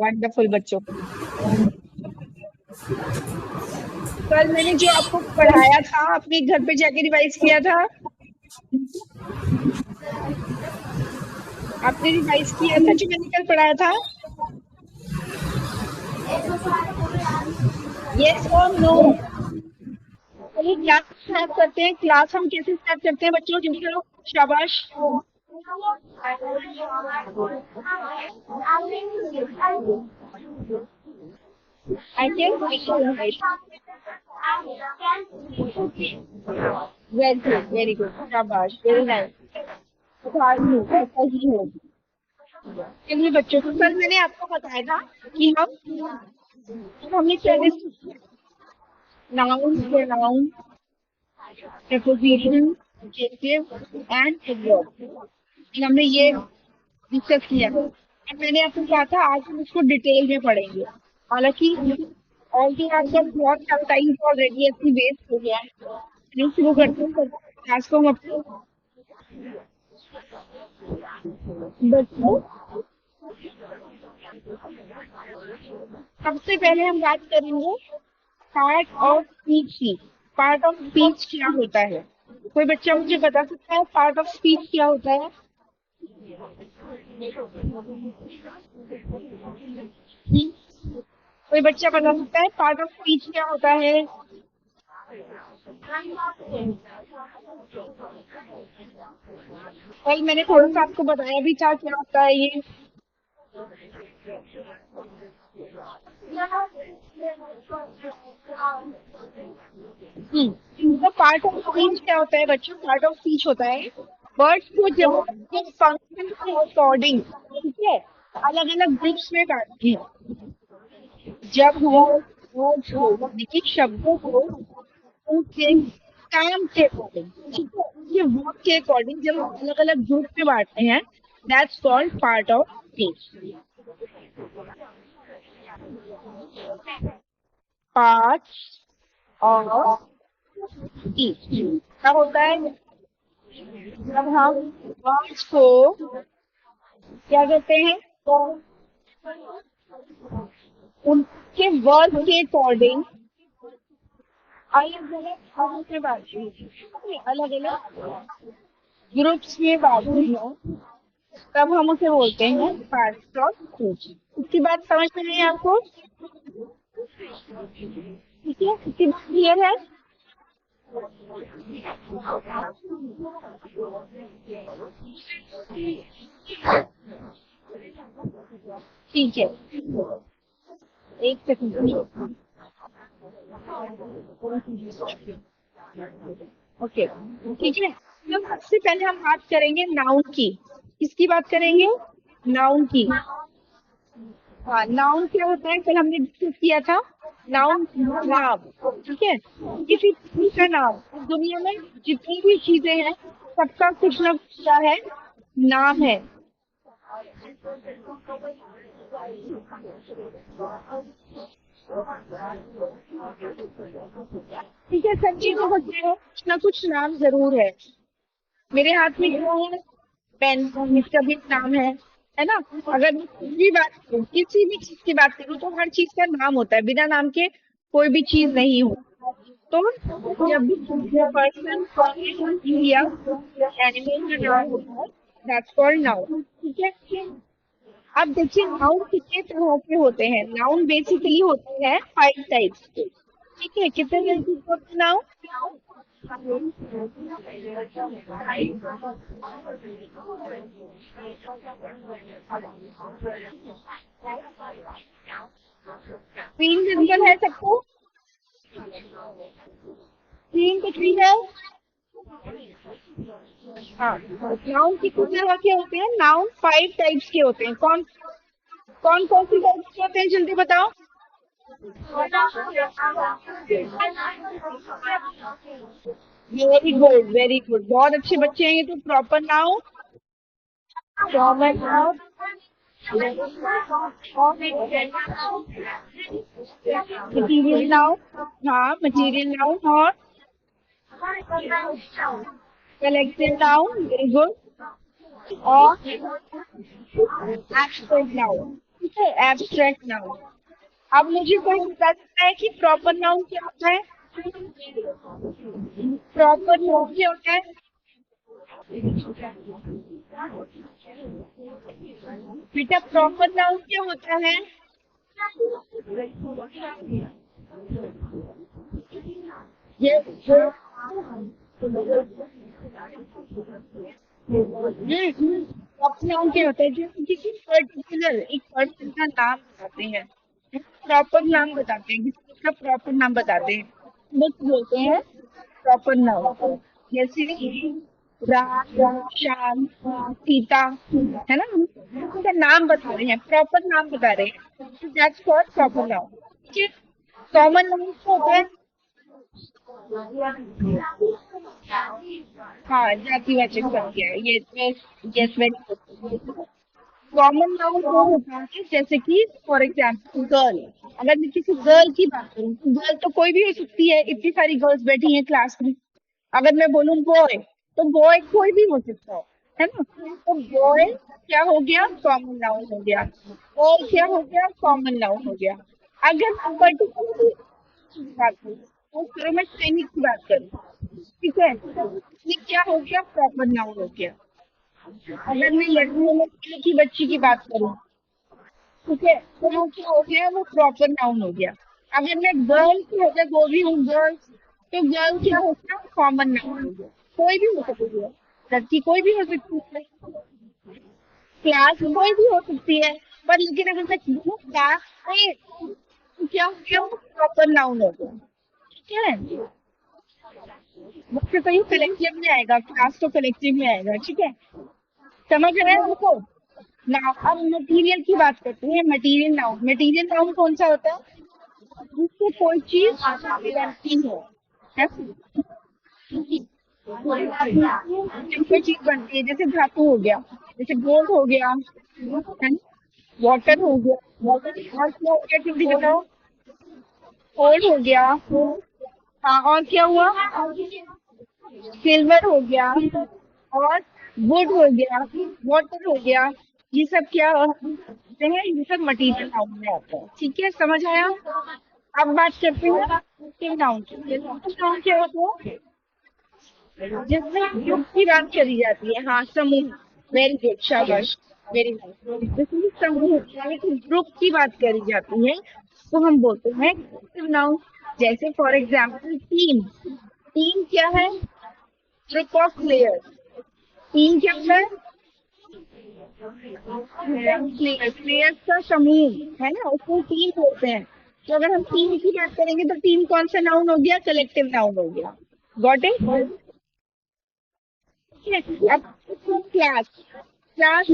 Wonderful बच्चों। कल मैंने जो आपको पढ़ाया था आपने घर पे जाके रिवाइज किया था? आपने रिवाइज किया था जो मैंने कल पढ़ाया था? यस और नो? चलिए क्लास स्टार्ट करते हैं। क्लास हम कैसे स्टार्ट करते हैं बच्चों? जिनके लोग शाबाश। आई कैन वेरी गुड शाबाश वेरी नाइस। ऐसा ही है। चलिए बच्चों को कल मैंने आपको बताया था कि हमने क्या noun preposition, adjective and adverb हमने ये डिस्कस किया और मैंने आपको कहा था आज हम इसको डिटेल में पढ़ेंगे। हालांकि ऑल्दो आपका बहुत सारा टाइम ऑलरेडी ऐसी वेस्ट हो गया है। नहीं शुरू करते हैं क्लास को हम अपने बच्चों। सबसे पहले हम बात करेंगे पार्ट ऑफ स्पीच की। पार्ट ऑफ स्पीच क्या होता है? कोई बच्चा मुझे बता सकता है पार्ट ऑफ स्पीच क्या होता है? कोई बच्चा बता सकता है पार्ट ऑफ स्पीच क्या होता है? कल मैंने थोड़ा सा आपको बताया भी था क्या होता है ये। तो पार्ट ऑफ स्पीच क्या होता है बच्चों? पार्ट ऑफ स्पीच होता है वर्ड्स को जब फंक्शन के अकॉर्डिंग, ठीक है, अलग अलग ग्रुप्स में बांटते हैं। जब हम वर्ड्स को यानी शब्दों को उनके काम के अकॉर्डिंग, ठीक है, उनके वर्ड के अकॉर्डिंग जब हम अलग अलग ग्रुप में बांटते हैं that's called part of speech. Part of speech क्या होता है? जब हम वर्ड्स को क्या कहते हैं उनके वर्ड के अकॉर्डिंग अलग अलग ग्रुप्स में बांटते हैं तब हम उसे बोलते हैं पार्ट्स ऑफ स्पीच। इसकी बात समझ में नहीं आपको? ठीक है, इसकी बात क्लियर है? ठीक है, एक सेकंड। ओके ठीक है, तो सबसे पहले हम बात करेंगे नाउन की। किसकी बात करेंगे? नाउन की। हाँ, नाउन क्या होता है कल हमने डिस्कस किया था। नाउन नाम, ठीक है, किसी चीज का नाम। दुनिया में जितनी भी चीजें हैं सबका कुछ ना कुछ क्या है, नाम है। ठीक है, सब चीजों का क्या है, कुछ ना कुछ नाम जरूर है। मेरे हाथ में क्या है? पेन, इसका भी नाम है ना? अगर मैं कुछ भी बात करूं, किसी भी चीज की बात करूं तो हर चीज का नाम होता है, बिना नाम के कोई भी चीज नहीं हो। तो जब भी पर्सन या एनिमल का नाम होता है दैट्स कॉल्ड नाउन। ठीक है, अब देखिए नाउन कितने तरह के होते हैं। नाउन बेसिकली होते हैं 5 टाइप्स के। ठीक है, कितने तरह के होते हैं नाउन? तीन विजिबल है सबको? तीन कुछ भी है? हाँ, नाउन कितने तरह के होते हैं? नाउन 5 टाइप्स के होते हैं। कौन कौन कौन सी टाइप्स के होते हैं जल्दी बताओ। वेरी गुड, बहुत अच्छे बच्चे हैं ये तो। Proper noun, common noun, material noun, हाँ मटीरियल नाउन, और कलेक्टिव नाउन, वेरी गुड, और एब्स्ट्रैक्ट नाउन। ठीक है, एब्स्ट्रैक्ट नाउन। अब मुझे कोई बता सकता है कि प्रॉपर नाउन क्या होता है? प्रॉपर नाउन क्या होता है? बेटा प्रॉपर नाउन क्या होता है? ये प्रॉपर नाउन क्या होता है? जो किसी पर्टिकुलर एक पर्सन का नाम बताते हैं, प्रॉपर नाम बताते हैं, किसी चीज का प्रॉपर नाम बताते हैं, बस बोलते हैं प्रॉपर नाउन। जैसे राम, श्याम, सीता, है ना, हम उनका नाम बता रहे हैं, प्रॉपर नाम बता रहे हैं, दैट्स कॉल्ड प्रॉपर नाउन। ठीक है। कॉमन नाउन क्या होता है? हाँ, जातिवाचक संज्ञा है ये। Yes, very good. Common noun वो होता है जैसे कि फॉर एग्जाम्पल गर्ल। अगर मैं किसी गर्ल की बात करूँ, गर्ल तो कोई भी हो सकती है, इतनी सारी गर्ल्स बैठी हैं क्लास में। अगर मैं बोलूँ बॉय, तो बॉय कोई भी हो सकता है ना? तो बॉय क्या हो गया? कॉमन नाउन हो गया। गर्ल क्या हो गया? कॉमन नाउन हो गया। अगर मैं पर्टिकुलर बात करूँ, तो फिर मैं सैनिक की बात करूँ, ठीक है, ये क्या हो गया? प्रॉपर नाउन हो गया। अगर मैं लड़की की बच्ची की बात करूँ, ठीक है, तो वो क्या हो गया? वो प्रॉपर नाउन हो गया। अगर मैं गर्ल की वजह बोल रही हूँ गर्ल्स, तो गर्ल क्या हो गया? कॉमन नाउन हो गया। कोई भी हो सकती है, लड़की कोई भी हो सकती है, क्लास कोई भी हो सकती है, पर लेकिन अगर मैं बोलूँ क्लास में, तो क्या हो गया? वो प्रॉपर नाउन हो गया। ठीक है, मुझसे तो ये कलेक्टिव में आएगा, क्लास तो कलेक्टिव में आएगा। ठीक है, समझ रहे हैं हमको? नाउ अब मटेरियल की बात करते हैं। मटेरियल नाउन, मटेरियल नाउन कौन सा होता है? जिससे कोई चीज बनती है जब कोई चीज बनती है, जैसे धातु हो गया, जैसे गोल्ड हो गया, है ना, वाटर हो गया, वाटर और क्या हो गया? जल्दी बताओ। गोल्ड हो गया, हाँ, और क्या हुआ? सिल्वर हो गया, और वुड हो गया, वाटर हो गया। ये सब क्या होते हैं? ये सब मटेरियल नाउन में आता है। ठीक है, समझ आया? अब बात करते हैं एक्टिव नाउन की। एक्टिव नाउन क्या होता है? जिसमें ग्रुप की बात करी जाती है। हाँ, समूह। वेरी गुड, शाबाश, वेरी नाइस। जिसमें समूह यानी कि ग्रुप की बात करी जाती है, तो हम बोलते हैं एक्टिव नाउन। जैसे फॉर एग्जाम्पल टीम। टीम क्या है? Group of players. टीम क्या है? प्लेयर्स का समूह, है ना, उसको टीम बोलते हैं। तो अगर हम टीम की बात करेंगे, तो टीम कौन सा नाउन हो गया? कलेक्टिव नाउन हो गया। Got it? अब क्लास। क्लास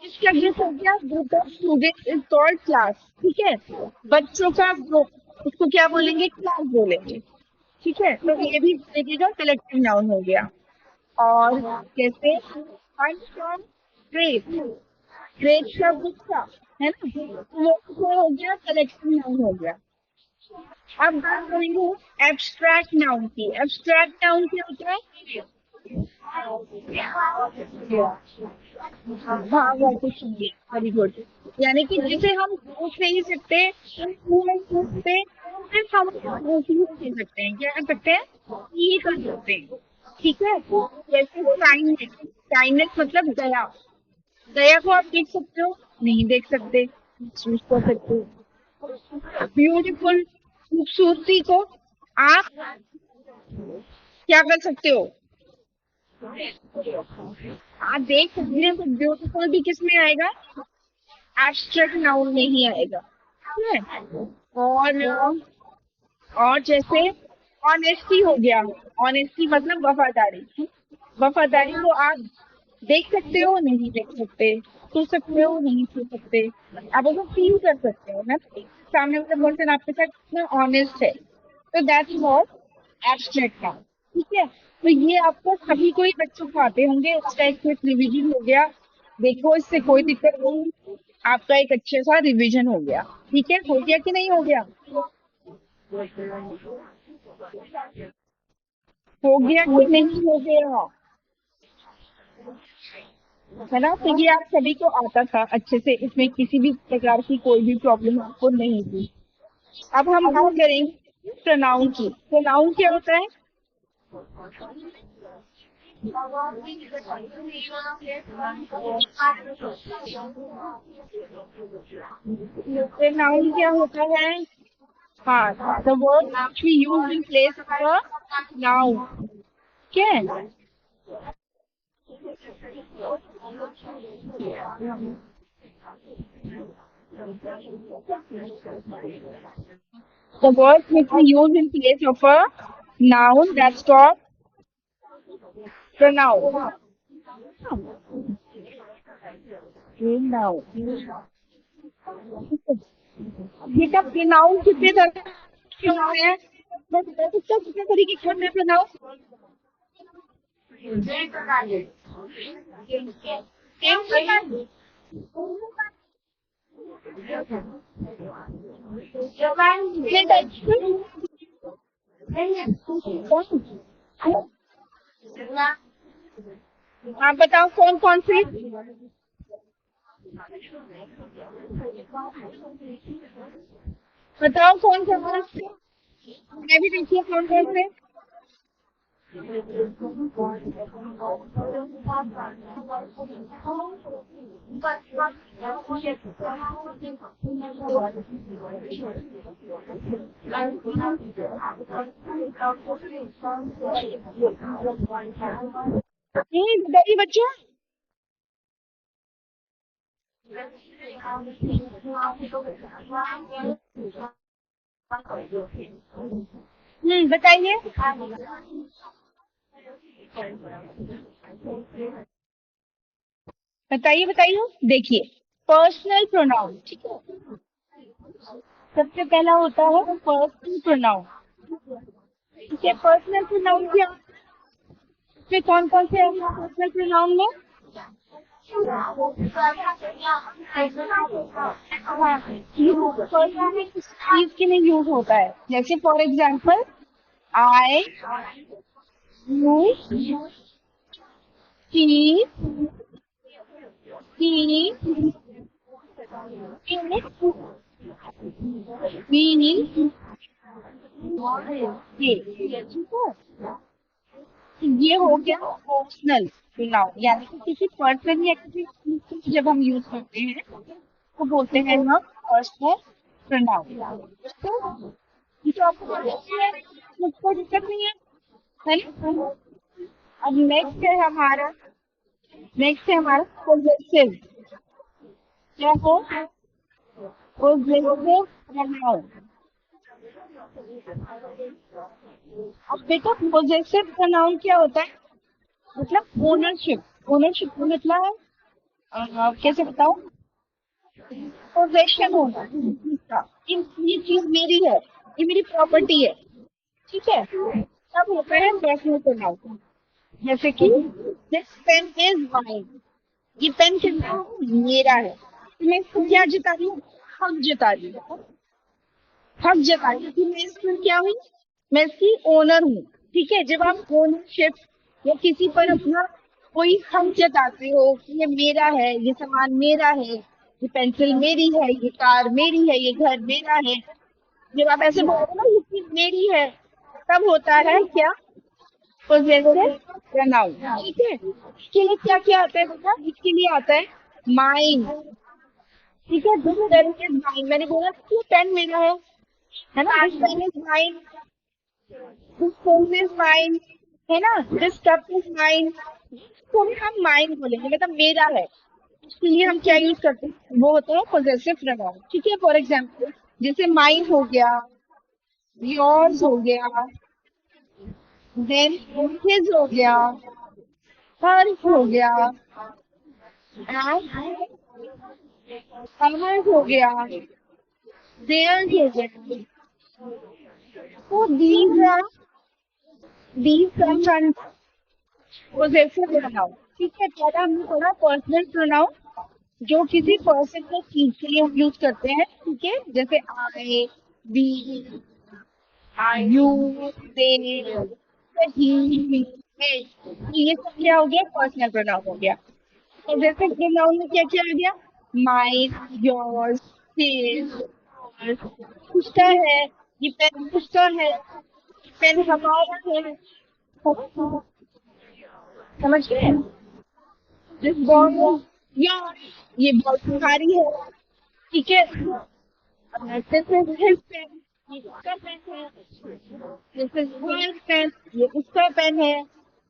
इसका ग्रुप हो गया, group of students is called class. ठीक है, बच्चों का ग्रुप, उसको क्या बोलेंगे? क्लास बोलेंगे। ठीक है, तो ये भी देखिएगा कलेक्टिव नाउन हो गया। और जैसे हंस फ्रॉम ग्रेप, ग्रेप का गुच्छा, है ना, तो वो क्या हो गया? कलेक्टिव नाउन हो गया। अब बात करेंगे एब्स्ट्रैक्ट नाउन की। एब्स्ट्रैक्ट नाउन क्या होता है? हाँ, वो कुछ नहीं, वेरी गुड। यानी कि जिसे हम पूछ नहीं सकते, छू नहीं सकते, सिर्फ हम पूछ ही नहीं सकते हैं। क्या कर सकते हैं? ये कर सकते हैं। ठीक है, जैसे काइंडनेस। काइंडनेस मतलब दया। दया को आप देख सकते हो? नहीं देख सकते, महसूस कर सकते हो। ब्यूटीफुल, खूबसूरती को आप क्या कर सकते हो? आप देख सकते हैं, तो ब्यूटीफुल भी किस में आएगा? एब्स्ट्रैक्ट नाउन में ही आएगा। ठीक है, और जैसे ऑनेस्टी हो गया। ऑनेस्टी मतलब वफादारी। वफादारी को आप देख सकते हो? नहीं देख सकते। छू सकते हो? नहीं छू सकते। आप उसको फील कर सकते हो ना, सामने वाला पर्सन आपके साथ कितना ऑनेस्ट है। तो दैट्स नॉट एब्स्ट्रैक्ट नाउन। ठीक है, तो ये आपको सभी को ही बच्चों को आते होंगे। इसका एक क्विक रिवीजन हो गया। देखो, इससे कोई दिक्कत नहीं, आपका एक अच्छा सा रिवीजन हो गया। ठीक है, हो गया कि नहीं हो गया? हो गया कि नहीं हो गया? है ना। तो ये आप सभी को आता था अच्छे से, इसमें किसी भी प्रकार की कोई भी प्रॉब्लम आपको नहीं थी। अब हम बात करेंगे प्रोनाउन की। प्रोनाउन क्या होता है? प्रोनाउन क्या होता है? हाँ, the word which we use in place of a noun. क्या है? The word which we use in place of a noun, that's called pronoun. Pronoun. बेटा प्रोनाउन कितने तरह के होते हैं? मैं बता सकता हूँ कितने तरीके के होते हैं प्रोनाउन? सेम प्रकार। कितने टाइप के? आप बताओ कौन कौन से? बताओ कौन कौन से? मैं भी देखिए कौन कौन से। बताइए बच्चों। बताइए। बताइए बताइए। देखिए, पर्सनल प्रोनाउन, ठीक है। सबसे पहला होता है पर्सनल प्रोनाउन। ठीक है, पर्सनल प्रोनाउन क्या? इसमें कौन कौन से पर्सनल प्रोनाउन में? हाँ, ये पर्सनली किस चीज के लिए यूज होता है? जैसे for example, I, you, she, he, we, ये, ठीक है। ये हो गया पर्सनल प्रोनाउन, यानी कि किसी पर्सन या किसी चीज को जब हम यूज करते हैं तो बोलते हैं हम पर्सनल प्रोनाउन। तो ये तो आपको पता है, मुझको दिक्कत नहीं है ना। अब नेक्स्ट है हमारा पोजेसिव। क्या हो? Possessive pronoun. अब बेटा पोजेसिव प्रोनाउन क्या होता है? मतलब ओनरशिप। ओनरशिप का मतलब है कैसे बताऊं? पोजेशन होगा इसका। ये चीज मेरी है, ये मेरी प्रॉपर्टी है, ठीक है। तब होता है पर्सनल प्रोनाउन। जैसे कि दिस पेन इज माइन। ये पेन किसका है? मेरा है। तो मैं इसको क्या जता रही हूँ? हक जता रही हूँ। हक जता रही हूँ कि मैं इसकी क्या हूँ? मैं इसकी ओनर हूँ। ठीक है, जब आप ओनरशिप या किसी पर अपना कोई हक जताते हो कि ये मेरा है, ये सामान मेरा है, ये पेंसिल मेरी है, ये कार मेरी है, ये घर मेरा है, जब आप ऐसे बोलते हो ना ये चीज मेरी है, तब होता है क्या? Possessive pronoun. ठीक है, इसके लिए क्या क्या आता है बेटा? इसके लिए आता है माइन। ठीक है, दिस पेन इज माइन। मैंने बोला कि ये पेन मेरा है ना। This pen is mine, this phone is mine, है ना। This cup is mine. तो भी हम माइन बोलेंगे, मतलब मेरा है। इसके लिए हम क्या यूज करते हैं? वो होता है पोजेसिव प्रोनाउन। ठीक है, फॉर एग्जाम्पल जैसे माइन हो गया, योर्स हो गया, देन हिज हो गया, हर्स हो गया, एंड हर्स हो गया, देयर्स हो गया। तो these comes under possessive pronoun। ठीक है, पहला हमने पढ़ा पर्सनल प्रोनाउन, जो किसी पर्सन या चीज के लिए हम यूज करते हैं। ठीक है, जैसे आई, वी, यू, दे, ही, मैं। तो ये सब क्या हो गया? पर्सनल प्रोनाउन हो गया। तो जैसे प्रोनाउन में क्या क्या आ गया, माइन, योर्स, हिज, उसका है, ये पेन उसका है, पेन हमारा है। समझ गए? दिस बॉल योर, ये बॉल तुम्हारी है। ठीक है, दिस इज हिज पेन, ये उसका पेन है। दिस इज हर पेन, ये उसका पेन है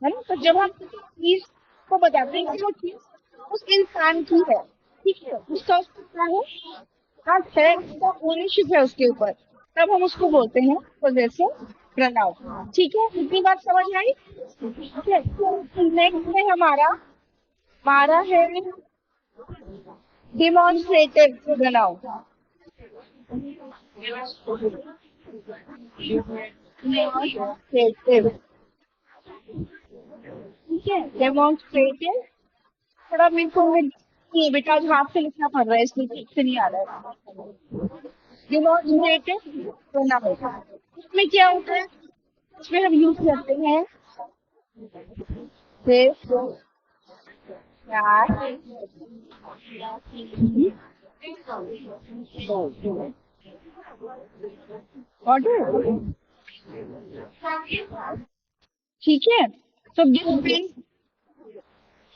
ना? तो जब हम किसी चीज को बताते हैं कि वो चीज उस इंसान की है, ठीक है, उसका उसका है, हक है, उसका ओनरशिप है उसके ऊपर, तब हम उसको बोलते हैं पोजेसिव प्रोनाउन। ठीक है, इतनी बात समझ आई? ठीक है, नेक्स्ट है हमारा हमारा है डिमॉन्स्ट्रेटिव प्रोनाउन। डेमोन्स्ट्रेटिव, ठीक है, डेमोन्स्ट्रेटिव। थोड़ा मेरे को नहीं बेटा, आज हाथ से लिखना पड़ रहा है इसलिए ठीक से नहीं आ रहा है। डिमॉन्स्ट्रेटिव प्रोनाउन, इसमें क्या होता है, इसमें हम यूज करते हैं दिस, दैट, ऑर्डर। ठीक है, तो दिस पेन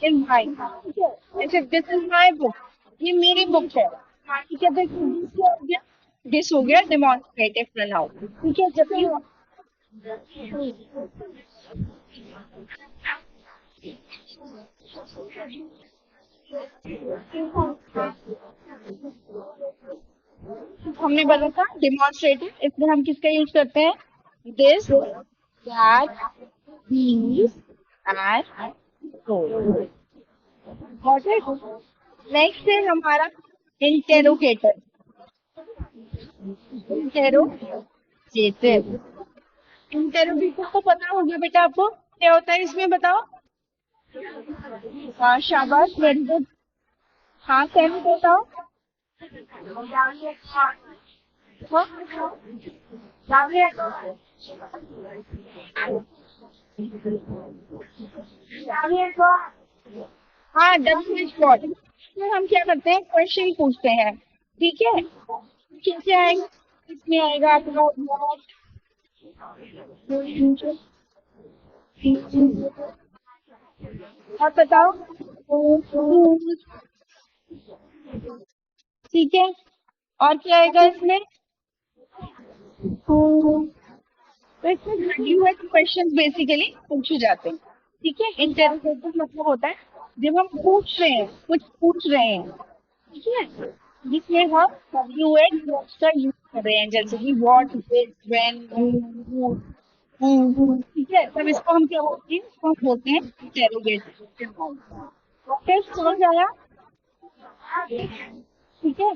इज माई, ठीक है, ऐसे दिस इज माई बुक, ये मेरी बुक है। ठीक है, तो दिस क्या हो गया, दिस हो गया डिमॉन्स्ट्रेटिव प्रोनाउन। ठीक है, जब भी हमने बोला था डिमॉन्स्ट्रेटिव, इसमें हम किसका यूज करते हैं, this, that, these and those। Got it? Next है हमारा इंटेरोगेटर। इंटेरोगेटिव, इंटेरोगेटिव को पता होगा बेटा आपको क्या होता है, इसमें बताओ। हाँ शाबाश, वेरी गुड। हाँ सैम बताओ। हाँ हाँ, डब्ल्यू एच वॉट, इसमें हम क्या करते हैं, क्वेश्चन पूछते हैं। ठीक है, कैसे आएगा, इसमें आएगा आपका what, और बताओ who, ठीक है, और क्या आएगा इसमें, who। तो इसमें डब्ल्यू एच क्वेश्चन बेसिकली पूछे जाते हैं। ठीक है, इंटेरोगेटिव मतलब होता है जब हम पूछ रहे हैं, कुछ पूछ रहे हैं, ठीक है, जिसमें हम डब्ल्यू एच वर्ड्स का यूज कर रहे हैं, जैसे कि व्हाट, व्हेन, ठीक है, तब इसको हम क्या बोलते हैं, इसको हम बोलते हैं इंटेरोगेटिव। ओके, समझ आया? ठीक है,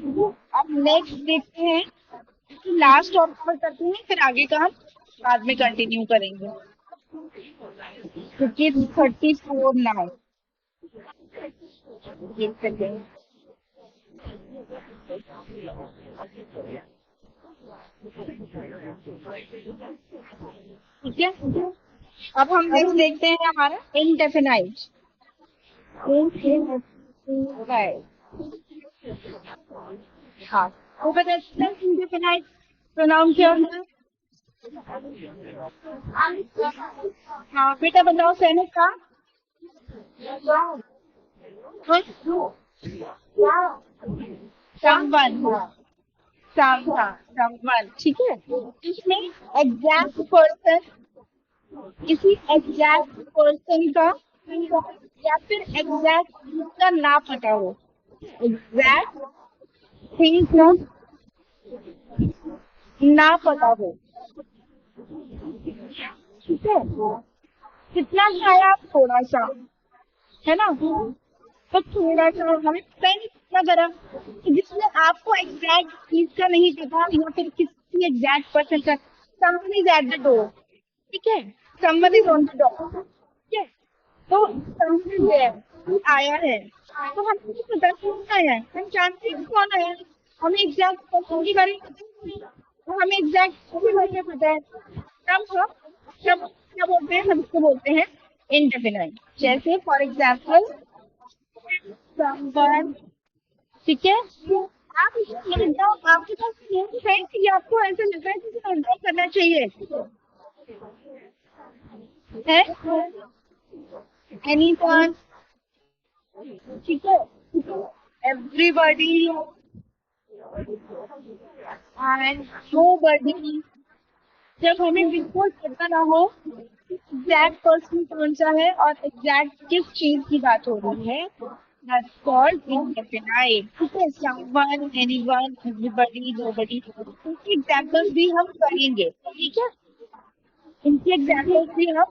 अब नेक्स्ट देखते हैं, लास्ट और कवर करते हैं, फिर आगे का हम बाद में कंटिन्यू करेंगे, क्योंकि 34 नाउ। एक सेकेंड, ठीक है, अब हम नेक्स्ट देखते हैं हमारा इनडेफिनाइट। हाँ, वो बताते हैं इनडेफिनाइट प्रोनाउन क्या होता है। हाँ बेटा बताओ, सैनिक का समवन, समवन, ठीक है, इसमें एग्जैक्ट पर्सन, किसी एग्जैक्ट पर्सन का या फिर एग्जैक्ट का ना पता हो, एग्जैक्ट थिंग का ना पता हो। ठीक है, कितना खाया आप, थोड़ा सा, है ना, तो थोड़ा सा हमें पेन इतना करा कि जिसमें आपको एग्जैक्ट चीज का नहीं पता या फिर किसी एग्जैक्ट पर्सन का, someone is at the door, ठीक है, someone is on the door, ठीक है, तो समवन इज देयर, आया है, तो हमको नहीं पता कौन आया है, हम जानते हैं कौन आया है, हमें एग्जैक्ट पर्सन के बारे में पता नहीं, तो हमें एग्जैक्ट के बारे में पता है, तब हम तब क्या बोलते हैं, हम इसको बोलते हैं इंडेफिनाइट। जैसे फॉर एग्जाम्पल someone, ठीक है। आप इसमें लेट जाओ, आपके पास ये है कि आपको ऐसा लग रहा है कि नोट डाउन करना चाहिए है एनीवन, ठीक है। एवरीबॉडी एंड नोबडी, जब हमें बिल्कुल पता ना हो एग्जैक्ट पर्सन कौन सा है और एग्जैक्ट किस चीज की बात हो रही है, that's called indefinite, ठीक है। someone, anyone, everybody, nobody, इनके एग्जाम्पल्स भी हम करेंगे, ठीक है। इनके एग्जाम्पल्स भी हम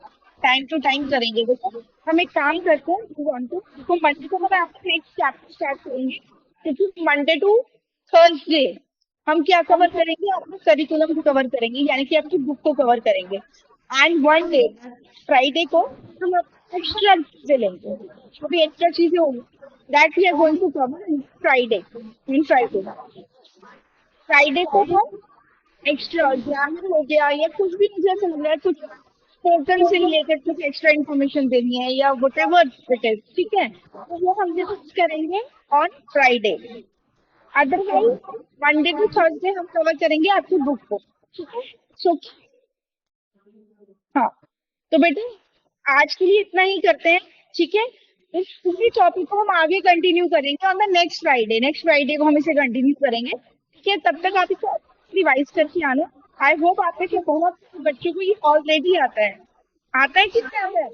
टाइम टू टाइम करेंगे। देखो, हम एक काम करते हैं, यू वांट टू, तो मंडे को हम आपका नेक्स्ट चैप्टर स्टार्ट करेंगे, क्योंकि मंडे टू थर्सडे हम क्या कवर करेंगे, अपने करिकुलम को कवर करेंगे, यानी कि आपकी बुक को कवर करेंगे। एंड वन डे फ्राइडे को हम एक्स्ट्रा चीजें लेंगे, जो भी एक्स्ट्रा चीजें होंगी that we are going to cover in Friday Friday को हम एक्स्ट्रा ग्रामर हो गया या कुछ भी मुझे ऐसा लग रहा है, कुछ पोर्टल से रिलेटेड कुछ एक्स्ट्रा इन्फॉर्मेशन देनी है या वट एवर इट इज, ठीक है, तो वो हम डिस्कस करेंगे on Friday. Otherwise Monday to Thursday हम कवर करेंगे आपकी बुक को, ठीक है। सो हाँ, तो बेटे आज के लिए इतना ही करते हैं, ठीक है। इस पूरी टॉपिक को हम आगे कंटिन्यू करेंगे ऑन द नेक्स्ट फ्राइडे को हम इसे कंटिन्यू करेंगे, ठीक है। तब तक आप इसे रिवाइज करके आना। आई होप आपके से बहुत से बच्चों को ये ऑलरेडी आता है किससे आता है?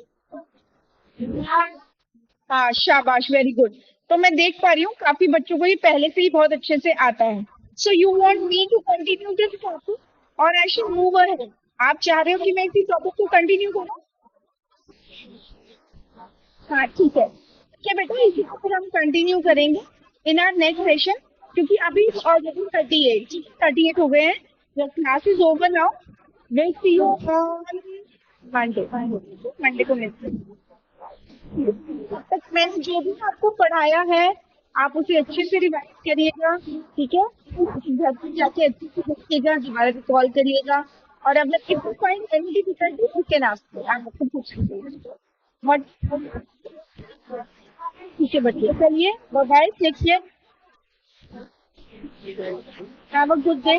हाँ, शाबाश, वेरी गुड। तो मैं देख पा रही हूँ काफी बच्चों को ये पहले से ही बहुत अच्छे से आता है। So you want me to continue this topic और आई शुड मूव अहेड? आप चाह रहे हो कि मैं इसी टॉपिक को कंटिन्यू करूँ? हाँ, ठीक है, ठीक है बेटा, इसी को फिर हम कंटिन्यू करेंगे इन आवर नेक्स्ट सेशन, क्योंकि अभी ऑलरेडी 38 हो गए हैं। The class is over now, will see you on Monday को मिलते हैं। तब तक मैंने जो भी आपको पढ़ाया है आप उसे अच्छे से रिवाइज करिएगा, ठीक है। घर पे जाके अच्छे से देखिएगा, दोबारा कॉल करिएगा, और अगर if you find any difficulty you can ask me, आप मुझसे पूछ लीजिए। बट ठीक है बच्चे, चलिए, bye bye, take care, have a good day.